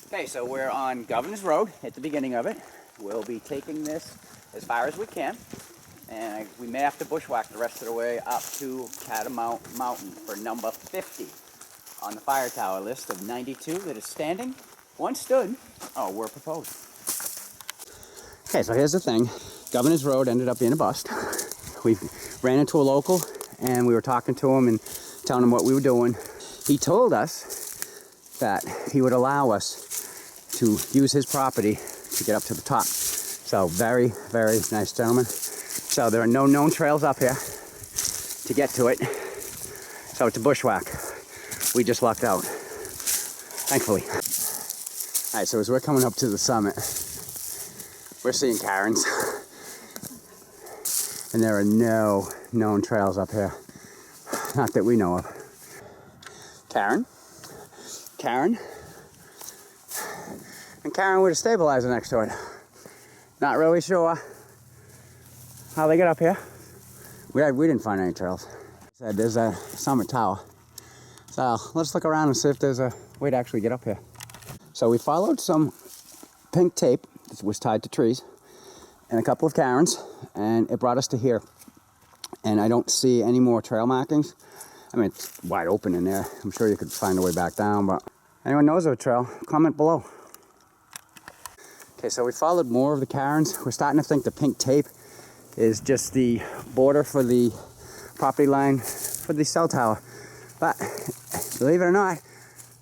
Okay, so we're on Governor's Road at the beginning of it. We'll be taking this as far as we can, and we may have to bushwhack the rest of the way up to Catamount Mountain for number 50 on the fire tower list of 92 that is standing. One stood, oh, we're proposed. Okay, so here's the thing. Governor's Road ended up being a bust. We ran into a local and we were talking to him and telling him what we were doing. He told us that he would allow us to use his property to get up to the top. So very, very nice gentleman. So there are no known trails up here to get to it. So it's a bushwhack. We just lucked out, thankfully. All right, so as we're coming up to the summit, we're seeing cairns. And there are no known trails up here. Not that we know of. Cairn, and cairn with a stabilizer next to it. Not really sure how they get up here. We didn't find any trails. Said there's a summit tower. So let's look around and see if there's a way to actually get up here. So we followed some pink tape that was tied to trees and a couple of cairns, and it brought us to here. And I don't see any more trail markings. I mean, it's wide open in there. I'm sure you could find a way back down, but anyone knows of a trail, comment below. Okay, so we followed more of the cairns. We're starting to think the pink tape is just the border for the property line for the cell tower. But believe it or not,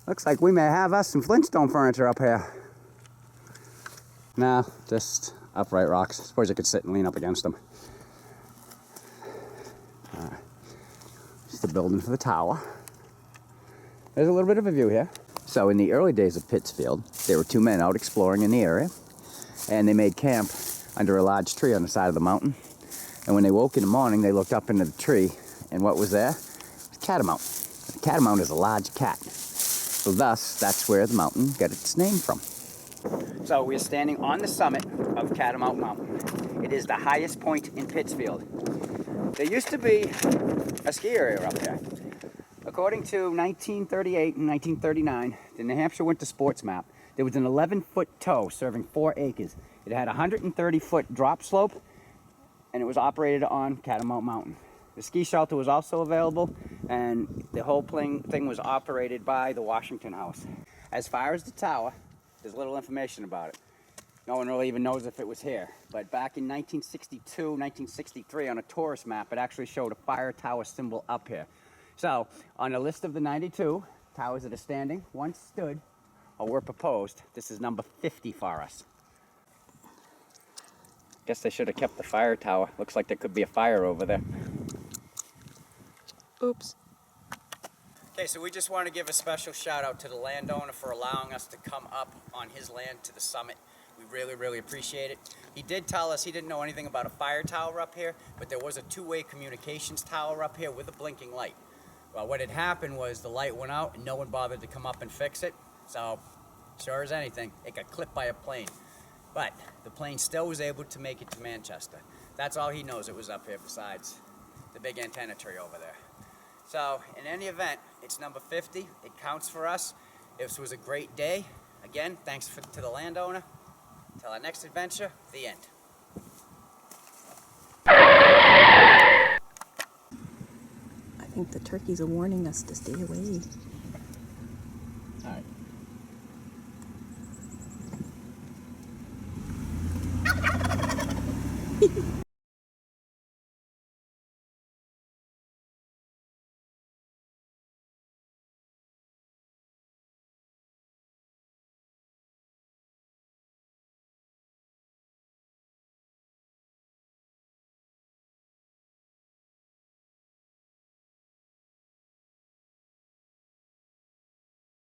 looks like we may have us some Flintstone furniture up here. No, just upright rocks. I suppose you could sit and lean up against them. Just the building for the tower. There's a little bit of a view here. So in the early days of Pittsfield, there were two men out exploring in the area, and they made camp under a large tree on the side of the mountain. And when they woke in the morning, they looked up into the tree, and what was there? A catamount. A catamount is a large cat. So thus, that's where the mountain got its name from. So we're standing on the summit of Catamount Mountain. It is the highest point in Pittsfield. There used to be a ski area up there. According to 1938 and 1939, the New Hampshire Winter Sports Map, there was an 11-foot toe serving 4 acres. It had a 130-foot drop slope, and it was operated on Catamount Mountain. The ski shelter was also available, and the whole thing was operated by the Washington House. As far as the tower, there's little information about it. No one really even knows if it was here. But back in 1962, 1963, on a tourist map, it actually showed a fire tower symbol up here. So, on the list of the 92 towers that are standing, once stood, or were proposed, this is number 50 for us. Guess they should have kept the fire tower. Looks like there could be a fire over there. Oops. Okay, so we just want to give a special shout out to the landowner for allowing us to come up on his land to the summit. We really, really appreciate it. He did tell us he didn't know anything about a fire tower up here, but there was a two-way communications tower up here with a blinking light. Well, what had happened was the light went out and no one bothered to come up and fix it. So, sure as anything, it got clipped by a plane. But the plane still was able to make it to Manchester. That's all he knows it was up here besides the big antenna tree over there. So, in any event, it's number 50. It counts for us. This was a great day. Again, thanks to the landowner. Till our next adventure, the end. I think the turkeys are warning us to stay away.